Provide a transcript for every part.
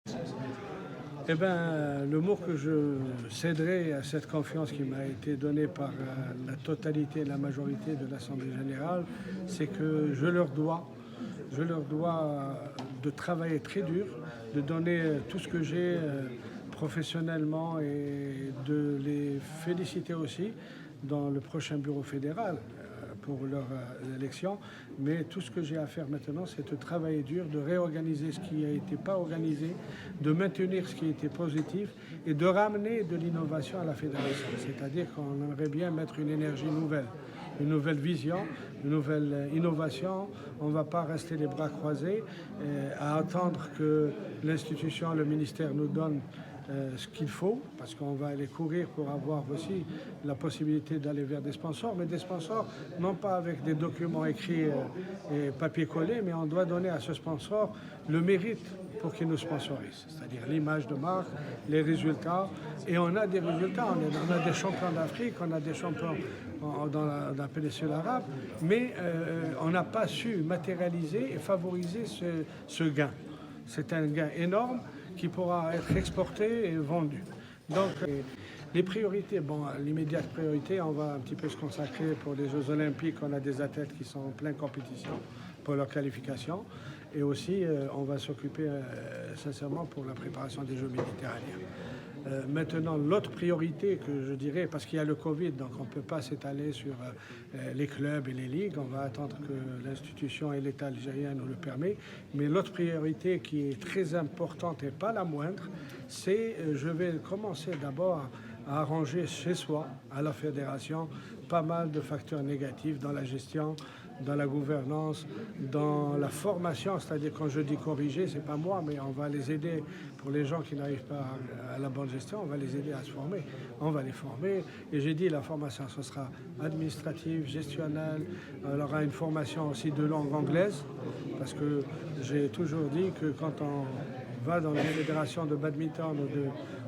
Eh bien, le mot que je céderai à cette confiance qui m'a été donnée par la totalité, la majorité de l'Assemblée générale, c'est que je leur dois de travailler très dur, de donner tout ce que j'ai professionnellement et de les féliciter aussi dans le prochain bureau fédéral pour leur élection. Mais tout ce que j'ai à faire maintenant, c'est de travailler dur, de réorganiser ce qui n'a été pas organisé, de maintenir ce qui était positif et de ramener de l'innovation à la fédération. C'est-à-dire qu'on aimerait bien mettre une nouvelle vision, une nouvelle innovation. On ne va pas rester les bras croisés à attendre que l'institution, le ministère nous donne ce qu'il faut, parce qu'on va aller courir pour avoir aussi la possibilité d'aller vers des sponsors, mais des sponsors non pas avec des documents écrits et papier collé, mais on doit donner à ce sponsor le mérite pour qu'il nous sponsorise, c'est-à-dire l'image de marque, les résultats, et on a des résultats, on a des champions d'Afrique, on a des champions dans la péninsule arabe, mais on n'a pas su matérialiser et favoriser ce gain. C'est un gain énorme qui pourra être exporté et vendu. Donc, les priorités, l'immédiate priorité, on va un petit peu se consacrer pour les Jeux Olympiques. On a des athlètes qui sont en pleine compétition pour leur qualification. Et aussi, on va s'occuper sincèrement pour la préparation des Jeux méditerranéens. Maintenant, l'autre priorité que je dirais, parce qu'il y a le Covid, donc on ne peut pas s'étaler sur les clubs et les ligues, on va attendre que l'institution et l'État algérien nous le permettent. Mais l'autre priorité qui est très importante et pas la moindre, c'est je vais commencer d'abord à arranger chez soi, à la fédération, pas mal de facteurs négatifs dans la gestion, dans la gouvernance, dans la formation, c'est-à-dire quand je dis corriger, c'est pas moi, mais on va les aider pour les gens qui n'arrivent pas à la bonne gestion, on va les aider à se former, on va les former. Et j'ai dit la formation, ce sera administrative, gestionnelle, on aura une formation aussi de langue anglaise, parce que j'ai toujours dit que quand on va dans une fédération de badminton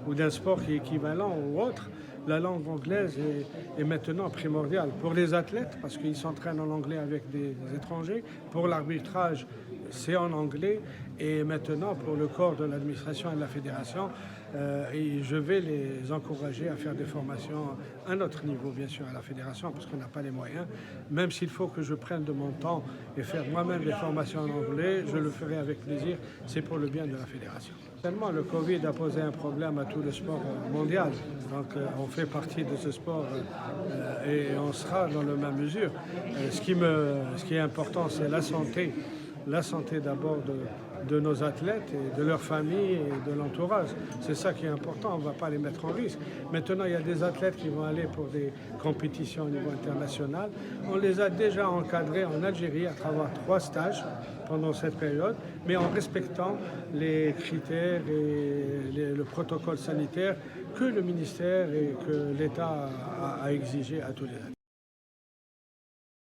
ou d'un sport qui est équivalent ou autre, la langue anglaise est maintenant primordiale pour les athlètes parce qu'ils s'entraînent en anglais avec des étrangers. Pour l'arbitrage, c'est en anglais. Et maintenant, pour le corps de l'administration et de la fédération, et je vais les encourager à faire des formations à un autre niveau, bien sûr, à la fédération, parce qu'on n'a pas les moyens. Même s'il faut que je prenne de mon temps et faire moi-même des formations en anglais, je le ferai avec plaisir. C'est pour le bien de la fédération. Tellement le Covid a posé un problème à tout le sport mondial. Donc on fait partie de ce sport et on sera dans la même mesure. Ce qui est important, c'est la santé. La santé d'abord de nos athlètes et de leurs familles et de l'entourage. C'est ça qui est important, on ne va pas les mettre en risque. Maintenant, il y a des athlètes qui vont aller pour des compétitions au niveau international. On les a déjà encadrés en Algérie à travers 3 stages pendant cette période, mais en respectant les critères et le protocole sanitaire que le ministère et que l'État a exigé à tous les athlètes.